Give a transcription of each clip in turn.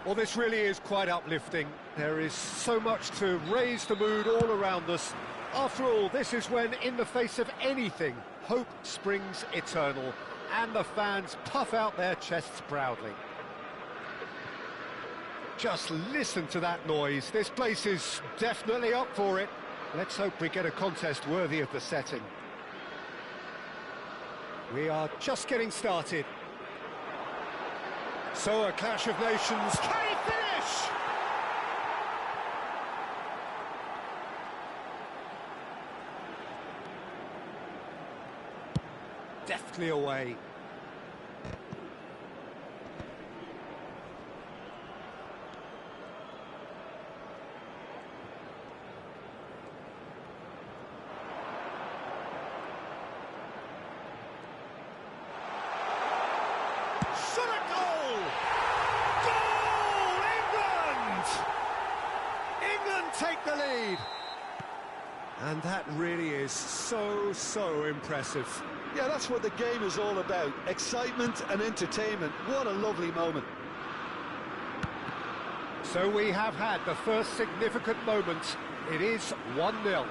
Well, this really is quite uplifting. There is so much to raise the mood all around us. After all, this is when, in the face of anything, hope springs eternal, and the fans puff out their chests proudly. Just listen to that noise. This place is definitely up for it. Let's hope we get a contest worthy of the setting. We are just getting started. So a clash of nations. Can he finish? Deftly away. Take the lead. And that really is so impressive. Yeah, that's what the game is all about. Excitement and entertainment. What a lovely moment. So we have had the first significant moment. It is 1-0.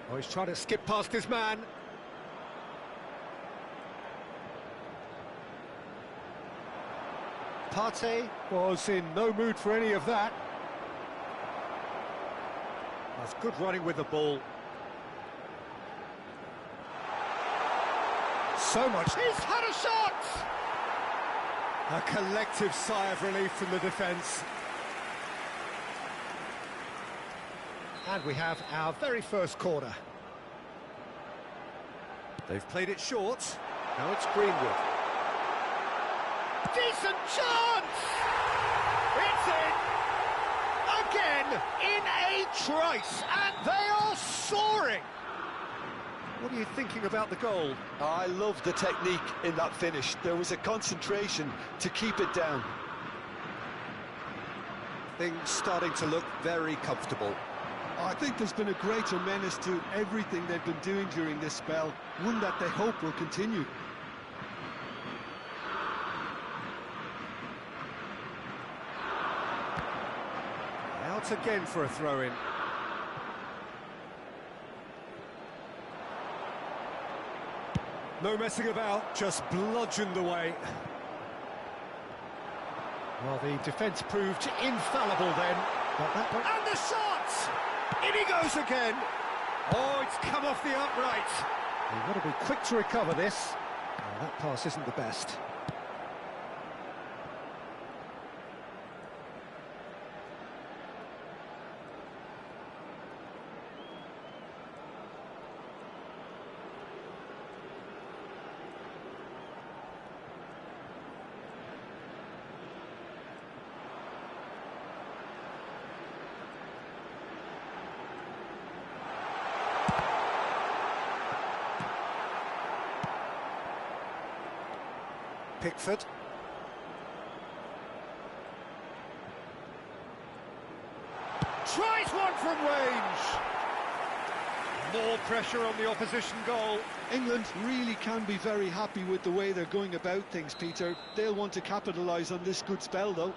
Oh, he's trying to skip past his man. Partey was in no mood for any of that. That's good running with the ball. So much. He's had a shot! A collective sigh of relief from the defence. And we have our very first corner. They've played it short. Now it's Greenwood. Decent chance! It's in! Again, in a trice, and they are soaring! What are you thinking about the goal? I love the technique in that finish. There was a concentration to keep it down. Things starting to look very comfortable. I think there's been a greater menace to everything they've been doing during this spell, one that they hope will continue. Out again for a throw-in. No messing about, just bludgeoned away. Well, the defence proved infallible then. But that point... And the shot! In he goes again. Oh, it's come off the upright. You've got to be quick to recover this. Oh, that pass isn't the best. Pickford. Tries one from range. More pressure on the opposition goal. England really can be very happy with the way they're going about things, Peter. They'll want to capitalise on this good spell, though.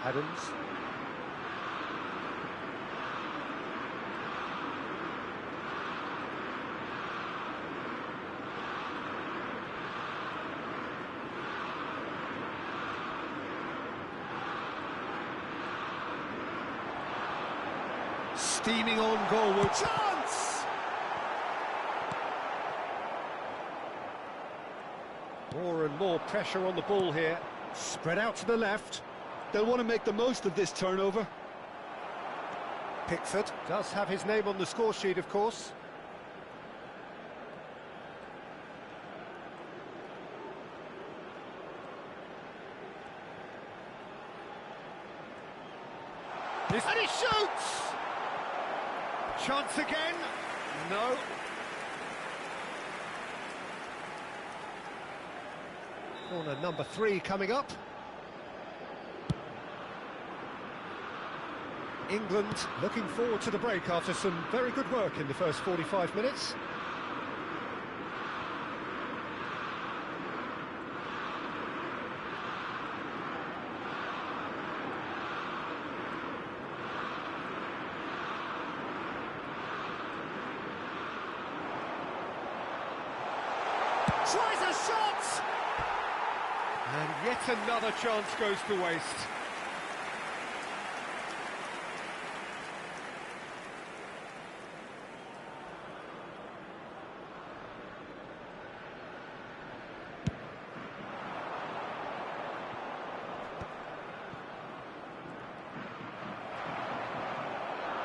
Adams. Steaming on goalward. Chance! More and more pressure on the ball here. Spread out to the left. They'll want to make the most of this turnover. Pickford does have his name on the score sheet, of course. And he shoots! Chance again? No. Corner number 3 coming up. England looking forward to the break after some very good work in the first 45 minutes. Tries a shot! And yet another chance goes to waste.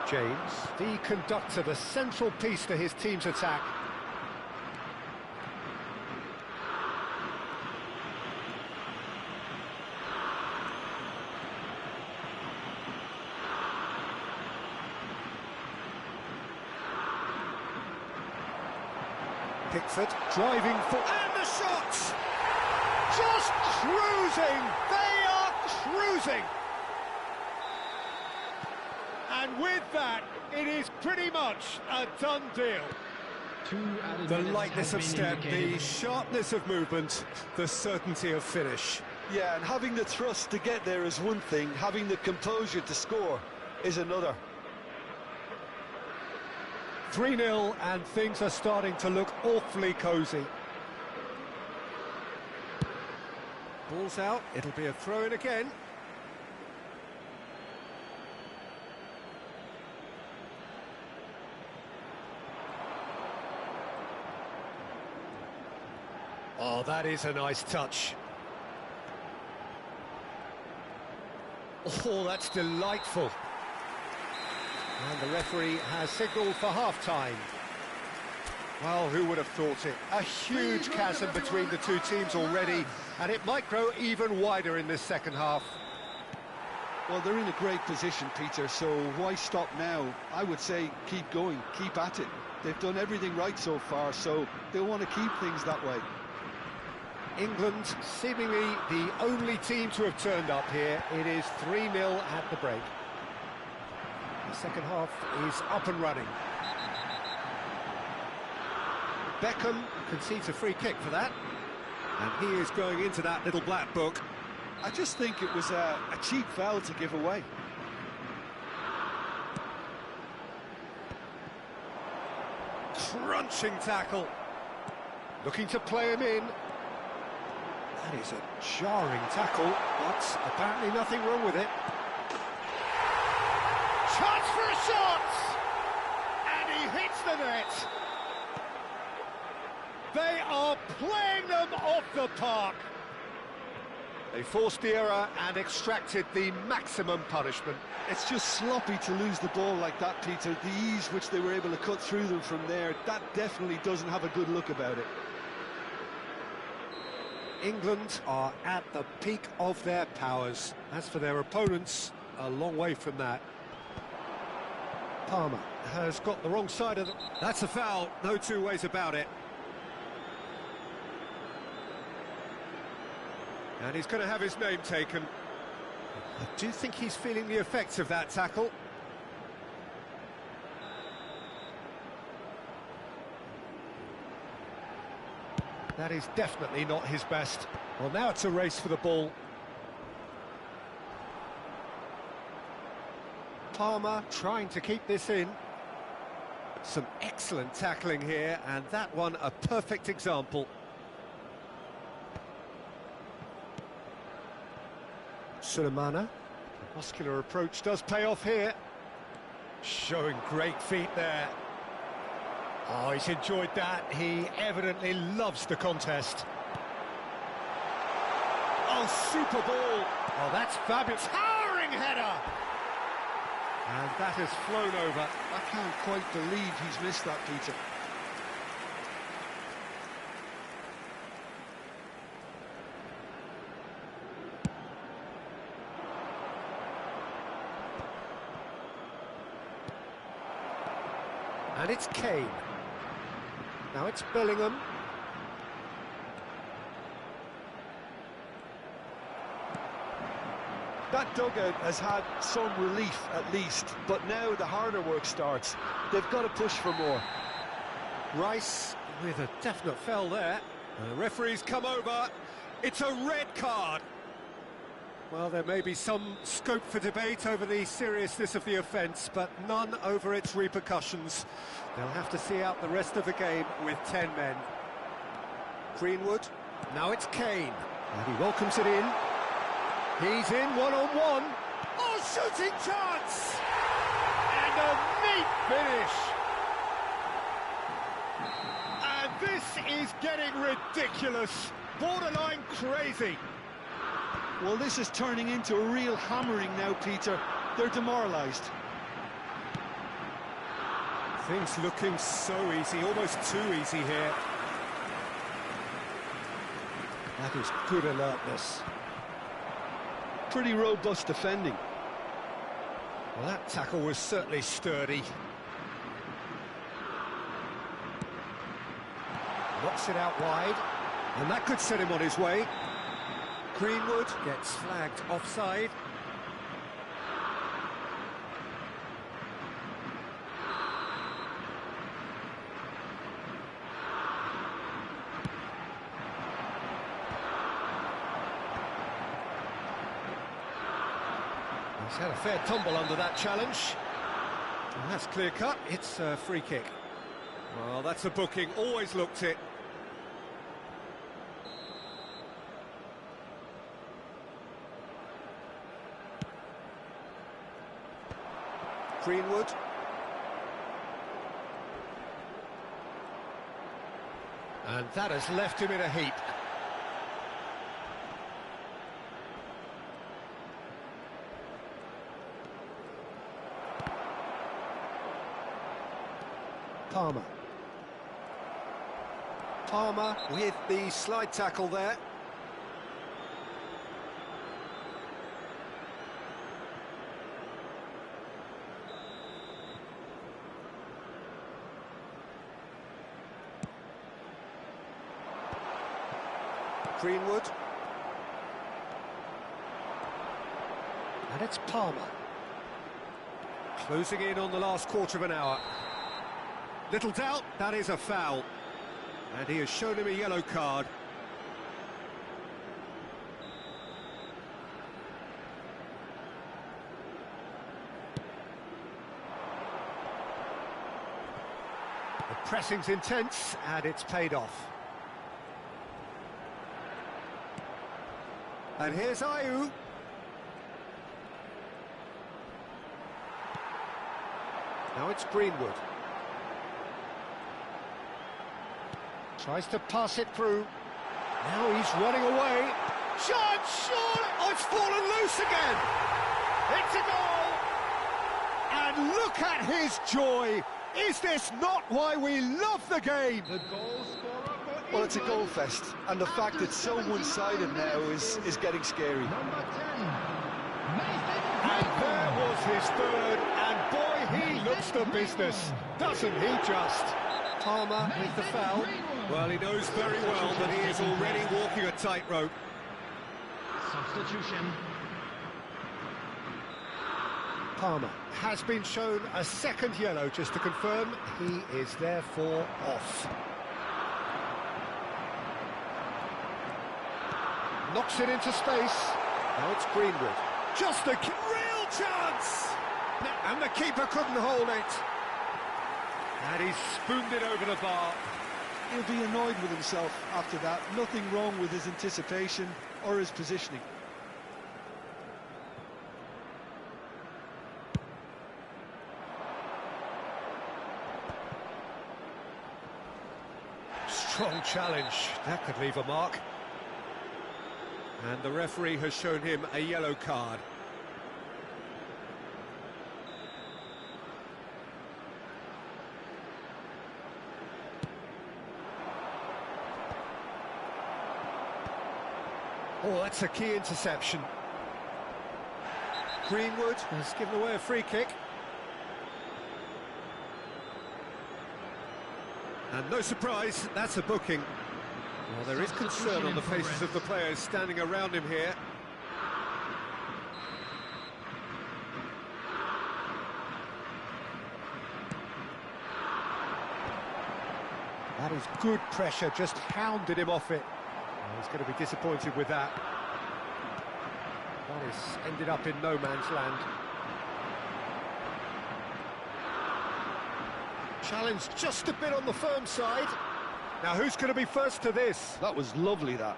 James, the conductor, the central piece to his team's attack. Pickford driving for... And the shot! Just cruising! They are cruising! And with that, it is pretty much a done deal. The lightness of step, the sharpness of movement, the certainty of finish. Yeah, and having the thrust to get there is one thing, having the composure to score is another. 3-0 and things are starting to look awfully cosy. Ball's out, it'll be a throw-in again. Oh, that is a nice touch. Oh, that's delightful. And the referee has signalled for half-time. Well, who would have thought it? A huge chasm between the two teams already, and it might grow even wider in this second half. Well, they're in a great position, Peter, so why stop now? I would say keep going, keep at it. They've done everything right so far, so they'll want to keep things that way. England seemingly the only team to have turned up here. It is 3-0 at the break. The second half is up and running. Beckham concedes a free kick for that. And he is going into that little black book. I just think it was a cheap foul to give away. Crunching tackle. Looking to play him in. That is a jarring tackle, but apparently nothing wrong with it. Chance for a shot! And he hits the net. They are playing them off the park. They forced the error and extracted the maximum punishment. It's just sloppy to lose the ball like that, Peter. The ease which they were able to cut through them from there, that definitely doesn't have a good look about it. England are at the peak of their powers. As for their opponents, a long way from that. Palmer has got the wrong side of the... That's a foul, no two ways about it. And he's going to have his name taken. I do think he's feeling the effects of that tackle. That is definitely not his best. Well, now it's a race for the ball. Palmer trying to keep this in. Some excellent tackling here, and that one a perfect example. Sulemana. Muscular approach does pay off here. Showing great feet there. Oh, he's enjoyed that. He evidently loves the contest. Oh, super ball. Oh, that's fabulous. Towering header. And that has flown over. I can't quite believe he's missed that, Peter. And it's Kane. Now it's Bellingham. That dugout has had some relief at least, but now the harder work starts. They've got to push for more. Rice with a definite foul there. The referee's come over. It's a red card. Well, there may be some scope for debate over the seriousness of the offence, but none over its repercussions. They'll have to see out the rest of the game with 10 men. Greenwood, now it's Kane, and he welcomes it in. He's in one-on-one. Oh, shooting chance! And a neat finish! And this is getting ridiculous, borderline crazy. Well, this is turning into a real hammering now, Peter. They're demoralised. Things looking so easy, almost too easy here. That is good alertness. Pretty robust defending. Well, that tackle was certainly sturdy. Knocks it out wide, and that could set him on his way. Greenwood gets flagged offside. He's had a fair tumble under that challenge. And that's clear cut, it's a free kick. Well, that's a booking, always looked it. Greenwood. And that has left him in a heap. Palmer. Palmer with the slide tackle there. Greenwood. And it's Palmer. Closing in on the last quarter of an hour. Little doubt, that is a foul. And he has shown him a yellow card. The pressing's intense, and it's paid off. And here's Ayew. Now it's Greenwood. Tries to pass it through. Now he's running away. Shot, shot! Oh, it's fallen loose again. It's a goal. And look at his joy. Is this not why we love the game? Well, it's a goal fest, and the fact it's so one-sided now is getting scary. And there was his third, and boy, he looks the business, doesn't he just? Palmer with the foul. Well, he knows very well that he is already walking a tightrope. Substitution. Palmer has been shown a second yellow, just to confirm he is therefore off. Knocks it into space. Now it's Greenwood. Just a real chance! And the keeper couldn't hold it. And he spooned it over the bar. He'll be annoyed with himself after that. Nothing wrong with his anticipation or his positioning. Strong challenge. That could leave a mark. And the referee has shown him a yellow card. Oh, that's a key interception. Greenwood has given away a free kick. And no surprise, that's a booking. Well, there is concern on the faces of the players standing around him here. That is good pressure, just hounded him off it. Oh, he's going to be disappointed with that. That is ended up in no man's land. Challenge just a bit on the firm side. Now who's going to be first to this? That was lovely, that.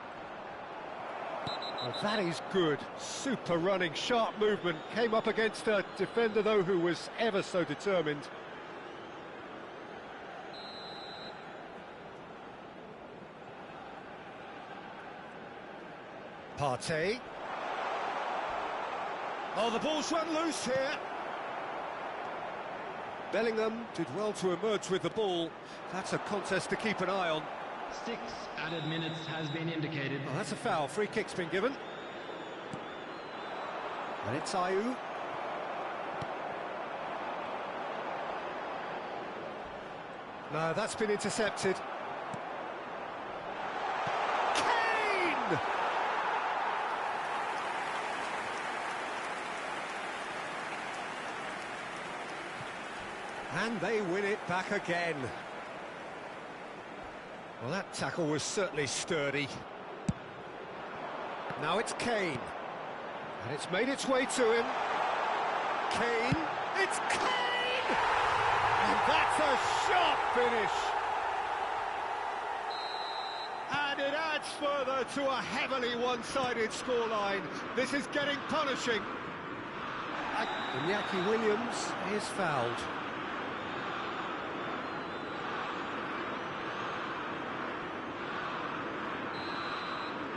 Well, that is good. Super running, sharp movement. Came up against a defender, though, who was ever so determined. Partey. Oh, the ball's run loose here. Bellingham did well to emerge with the ball. That's a contest to keep an eye on. 6 added minutes has been indicated. Oh, that's a foul. Free kick's been given. And it's Ayew. No, that's been intercepted. Kane! And they win it back again. Well, that tackle was certainly sturdy. Now it's Kane. And it's made its way to him. Kane. It's Kane! And that's a sharp finish. And it adds further to a heavily one-sided scoreline. This is getting punishing. Iñaki Williams is fouled.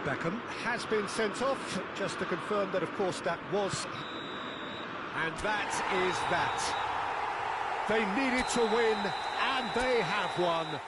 Beckham has been sent off, just to confirm that, of course, that was... And that is that. They needed to win, and they have won.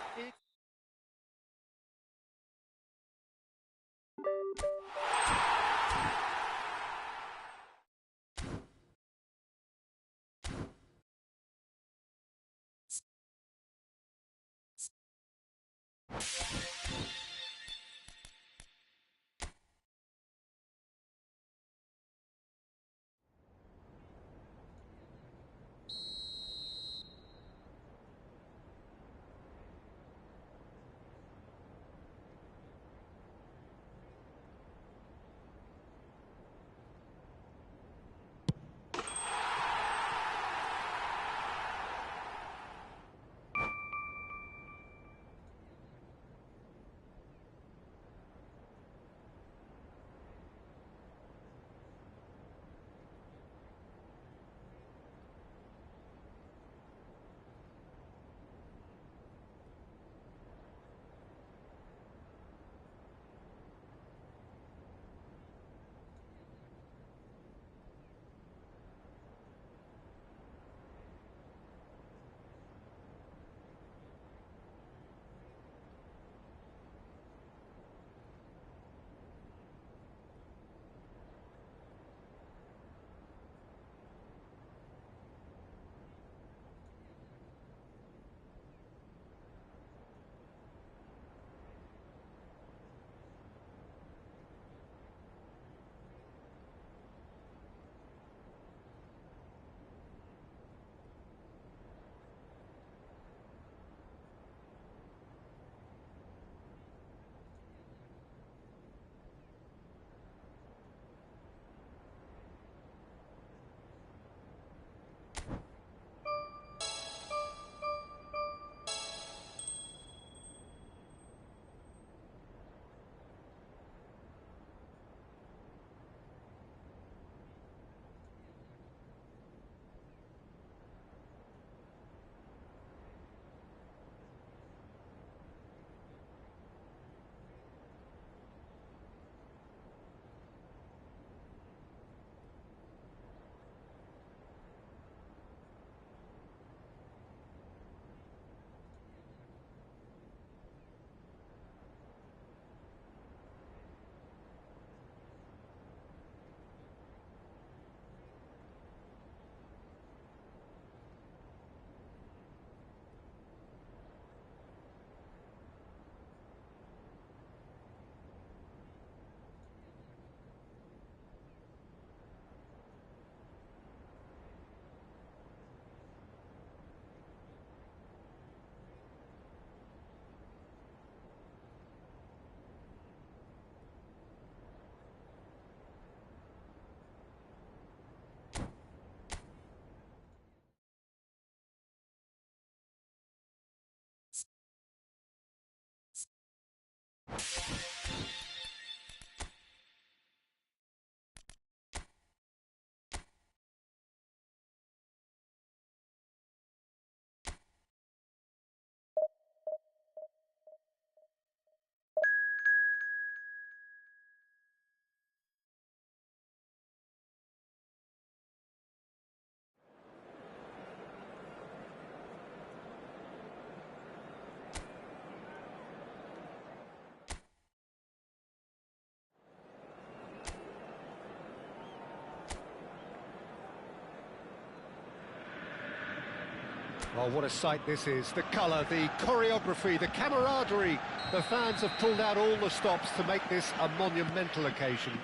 Oh, what a sight this is. The colour, the choreography, the camaraderie. The fans have pulled out all the stops to make this a monumental occasion.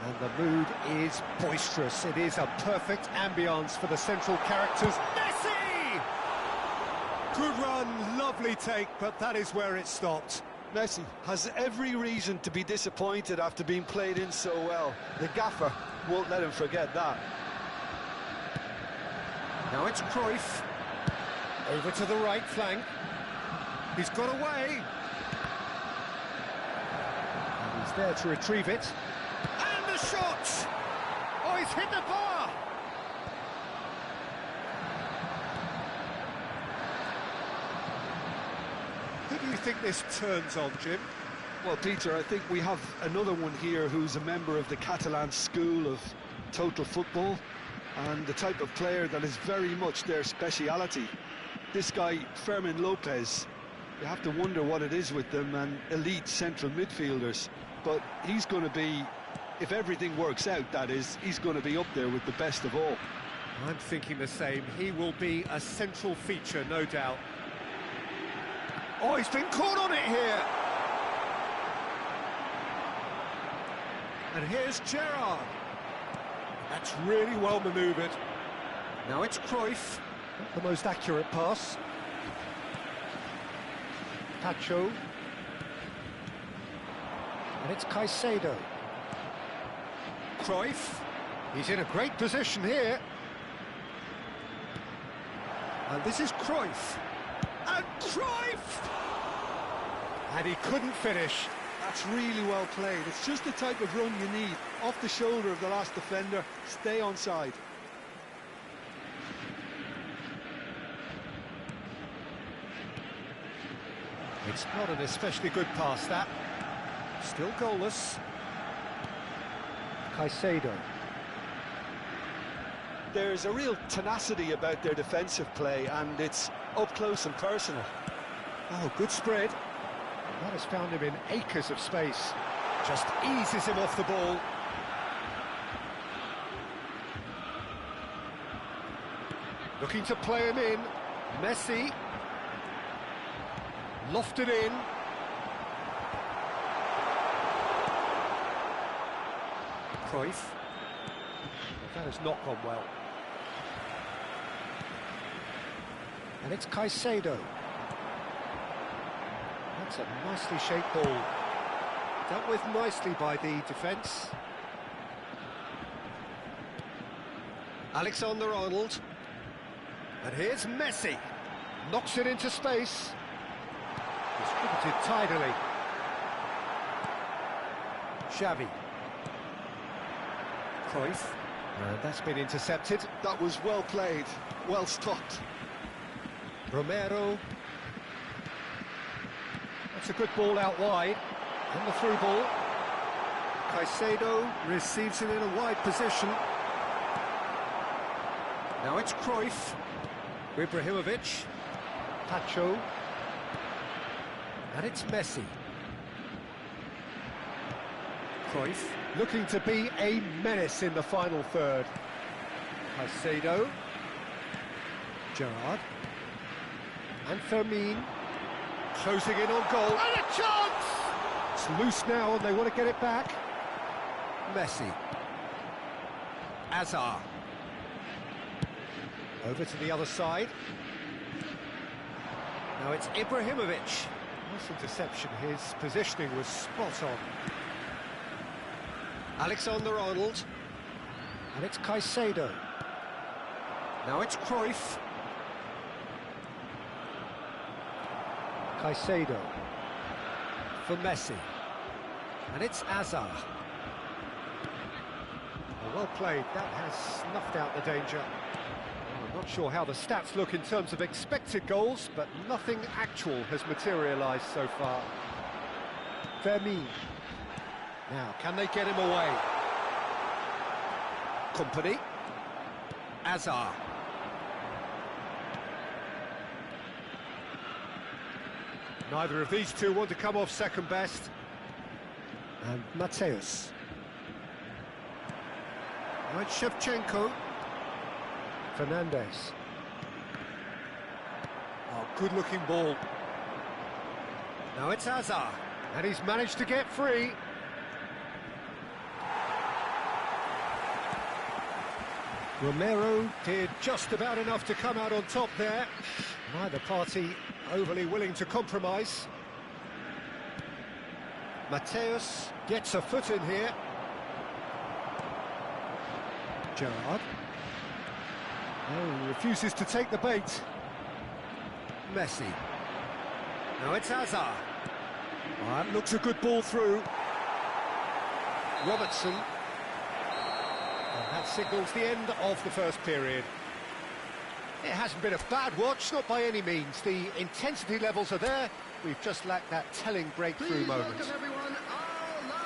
And the mood is boisterous. It is a perfect ambience for the central characters. Messi! Good run, lovely take, but that is where it stopped. Messi has every reason to be disappointed after being played in so well. The gaffer won't let him forget that. Now it's Cruyff. Over to the right flank. He's got away. And he's there to retrieve it. And the shot! Oh, he's hit the bar! Who do you think this turns on, Jim? Well, Peter, I think we have another one here who's a member of the Catalan school of total football, and the type of player that is very much their speciality. This guy, Fermin Lopez, you have to wonder what it is with them and elite central midfielders, but he's going to be, if everything works out, that is, he's going to be up there with the best of all. I'm thinking the same. He will be a central feature, no doubt. Oh, he's been caught on it here! And here's Gerrard. That's really well manoeuvred. Now it's Cruyff. Not the most accurate pass. Pacho. And it's Caicedo. Cruyff. He's in a great position here. And this is Cruyff. And Cruyff! And he couldn't finish. That's really well played. It's just the type of run you need. Off the shoulder of the last defender, stay onside. It's not an especially good pass, that. Still goalless. Caicedo. There's a real tenacity about their defensive play, and it's up close and personal. Oh, good spread. That has found him in acres of space. Just eases him off the ball. Looking to play him in. Messi. Lofted in. Cruyff. That has not gone well. And it's Caicedo. That's a nicely shaped ball. Dealt with nicely by the defence. Alexander-Arnold. And here's Messi. Knocks it into space. Distributed tidily. Xavi. Cruyff. And that's been intercepted. That was well played, well stopped. Romero. That's a good ball out wide. And the through ball. Caicedo receives it in a wide position. Now it's Cruyff. Ibrahimovic. Pacho. And it's Messi. Cruyff looking to be a menace in the final third. Caicedo. Gerrard. And Fermin. Closing in on goal. And a chance! It's loose now and they want to get it back. Messi. Azar. Over to the other side. Now it's Ibrahimovic. Nice interception. His positioning was spot on. Alexander-Arnold. And it's Caicedo. Now it's Cruyff. Caicedo. For Messi. And it's Azar. Well played. That has snuffed out the danger. I'm not sure how the stats look in terms of expected goals, but nothing actual has materialised so far. Fermin. Now, can they get him away? Company. Azar. Neither of these two want to come off second best. And Mateus. Now it's Shevchenko. Fernandez. Oh, good-looking ball. Now it's Hazard, and he's managed to get free. Romero did just about enough to come out on top there. Neither party overly willing to compromise. Mateus gets a foot in here. Gerrard. Oh, refuses to take the bait. Messi. Now it's Hazard. Oh, that looks a good ball through. Robertson. And that signals the end of the first period. It hasn't been a bad watch, not by any means. The intensity levels are there. We've just lacked that telling breakthrough moment.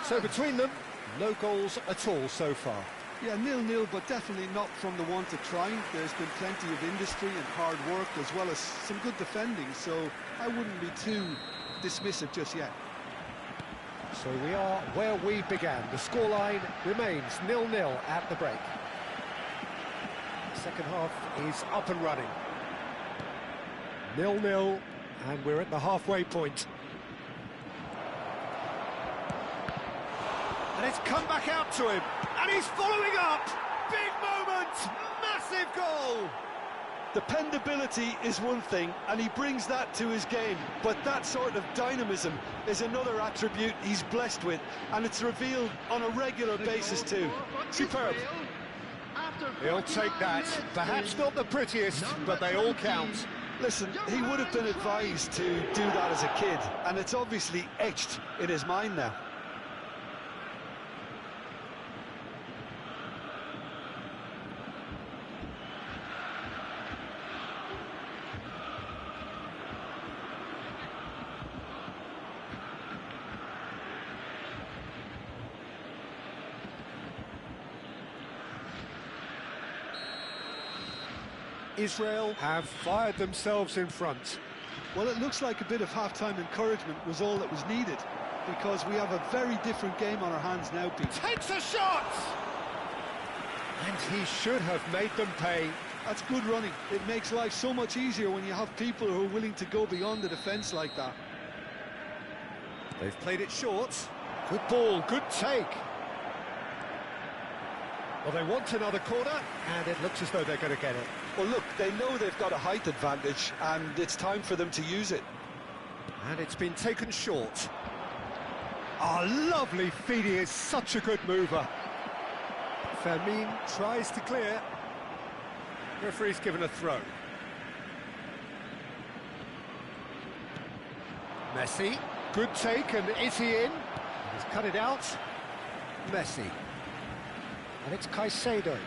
So between them, no goals at all so far. Yeah, 0-0, but definitely not from the want of trying. There's been plenty of industry and hard work, as well as some good defending, so I wouldn't be too dismissive just yet. So we are where we began. The scoreline remains 0-0 at the break. The second half is up and running. 0-0, and we're at the halfway point. And it's come back out to him, and he's following up. Big moment, massive goal. Dependability is one thing, and he brings that to his game, but that sort of dynamism is another attribute he's blessed with, and it's revealed on a regular basis too. Superb. He'll take that. Perhaps not the prettiest, but they all count. Listen, he would have been advised to do that as a kid, and it's obviously etched in his mind now. Israel have fired themselves in front. Well, it looks like a bit of half-time encouragement was all that was needed, because we have a very different game on our hands now, Pete. Takes a shot! And he should have made them pay. That's good running. It makes life so much easier when you have people who are willing to go beyond the defence like that. They've played it short. Good ball, good take. Well, they want another corner, and it looks as though they're going to get it. Well, look, they know they've got a height advantage, and it's time for them to use it. And it's been taken short. Oh, lovely feed. He is such a good mover. Fermin tries to clear. Referee's given a throw. Messi, good take, and is he in? He's cut it out. Messi. And it's Caicedo.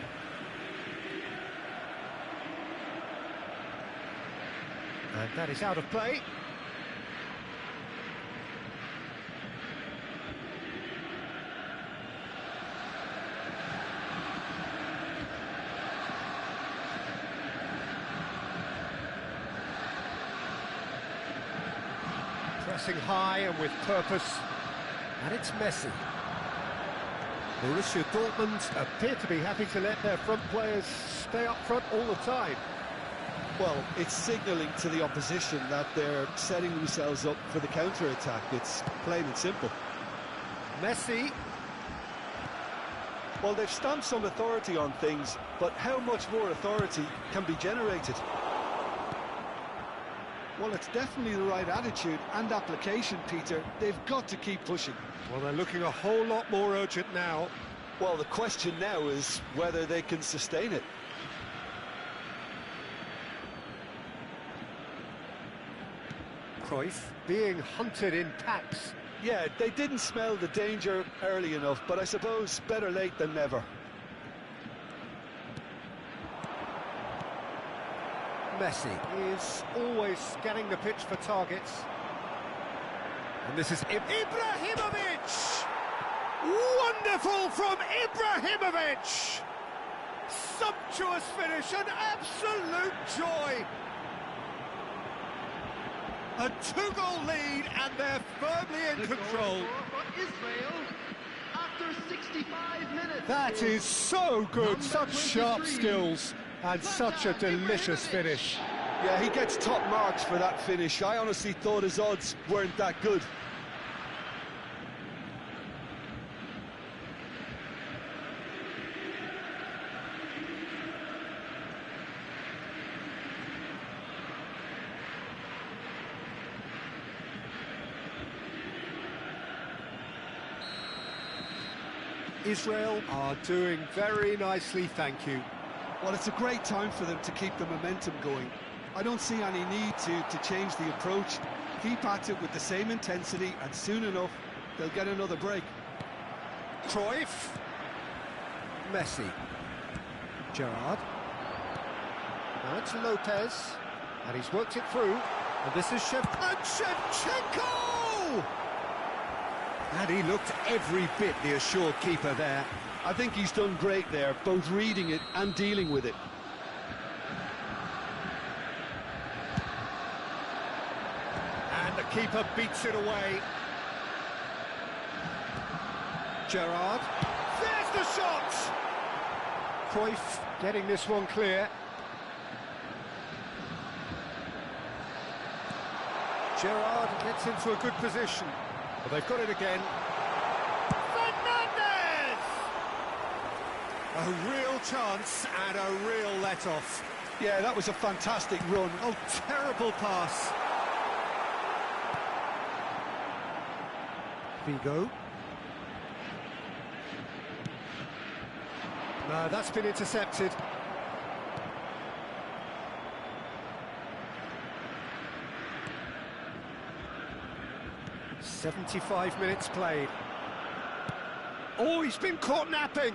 And that is out of play. Pressing high and with purpose. And it's Messi. Borussia Dortmund appear to be happy to let their front players stay up front all the time. Well, it's signalling to the opposition that they're setting themselves up for the counter-attack. It's plain and simple. Messi. Well, they've stamped some authority on things, but how much more authority can be generated? Well, it's definitely the right attitude and application, Peter. They've got to keep pushing. Well, they're looking a whole lot more urgent now. Well, the question now is whether they can sustain it. Cruyff being hunted in packs. Yeah, they didn't smell the danger early enough, but I suppose better late than never. Messi is always scanning the pitch for targets. And this is Ibrahimovic! Wonderful from Ibrahimovic! Sumptuous finish, an absolute joy! A two-goal lead, and they're firmly in control. Israel after 65 minutes. That is so good, such sharp skills. And such a delicious finish. Yeah, he gets top marks for that finish. I honestly thought his odds weren't that good. Israel are doing very nicely, thank you. Well, it's a great time for them to keep the momentum going. I don't see any need to change the approach. Keep at it with the same intensity, and soon enough, they'll get another break. Cruyff. Messi. Gerrard. Now it's Lopez. And he's worked it through. And this is Shevchenko! And he looked every bit the assured keeper there. I think he's done great there, both reading it and dealing with it. And the keeper beats it away. Gerrard. There's the shot! Cruyff getting this one clear. Gerrard gets into a good position. But they've got it again. Fernandez! A real chance and a real let-off. Yeah, that was a fantastic run. Oh, terrible pass. Vigo. No, that's been intercepted. "75 minutes played. Oh, he's been caught napping.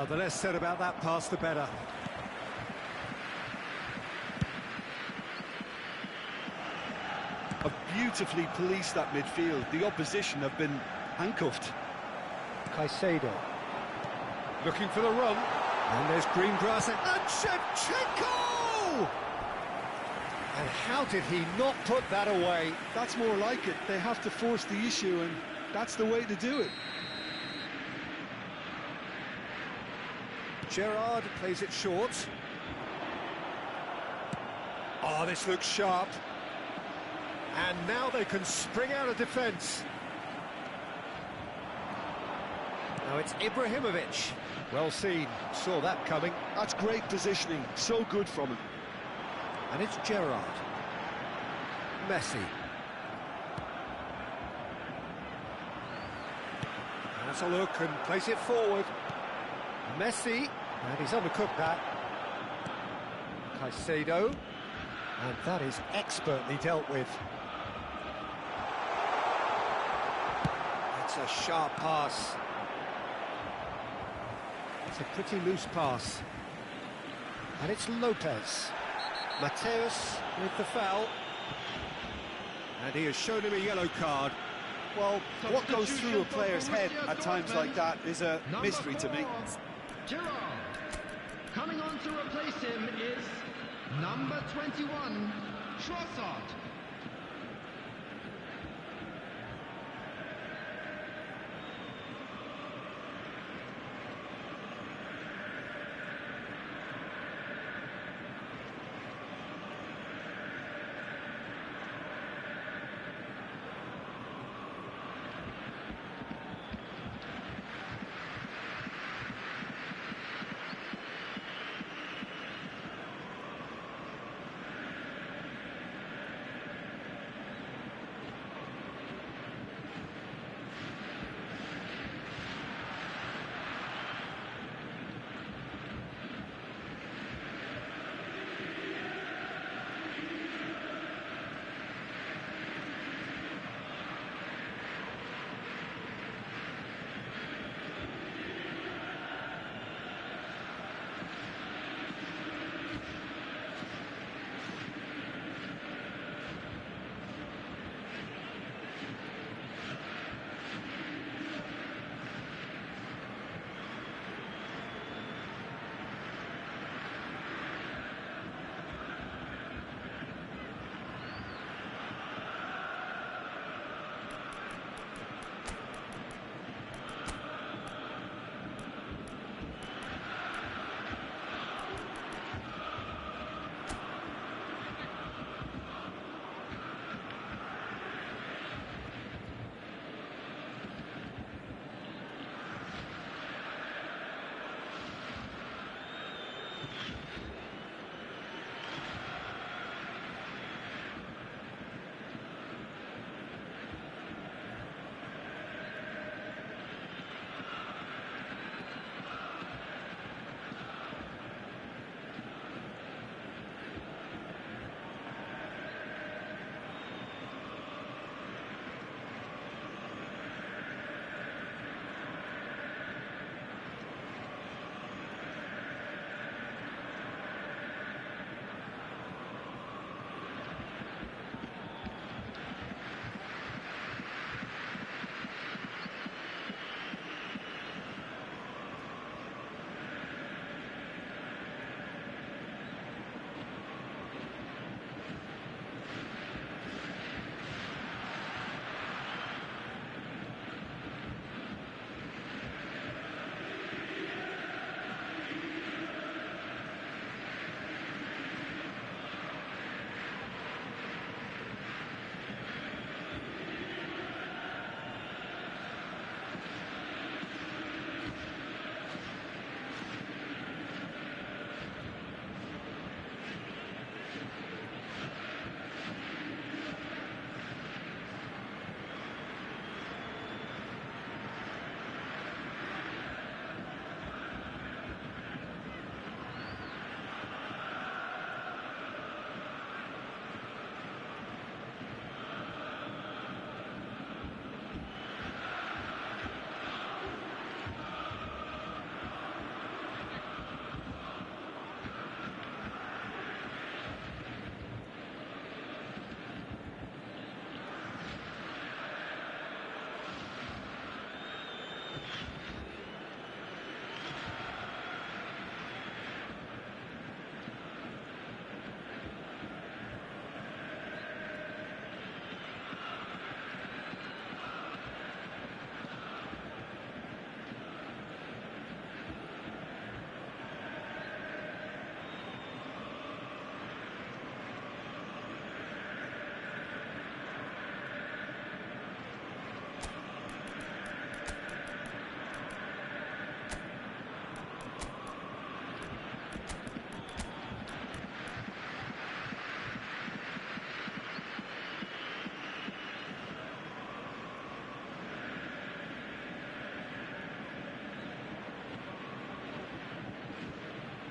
The less said about that pass, the better. Have beautifully policed that midfield. The opposition have been handcuffed. Caicedo. Looking for the run. And there's green grass and Shevchenko! And how did he not put that away? That's more like it. They have to force the issue, and that's the way to do it. Gerrard plays it short. Oh, this looks sharp. And now they can spring out of defence. Now it's Ibrahimovic. Well seen, saw that coming. That's great positioning, so good from him. And it's Gerrard. Messi. Has a look and plays it forward. Messi, and he's undercooked that. Caicedo, and that is expertly dealt with. It's a sharp pass. It's a pretty loose pass. And it's Lopez. Mateus with the foul. And he has shown him a yellow card. Well, what goes through a player's head at times like that is a mystery to me. Gerrard. Coming on to replace him is number 21, Trossard.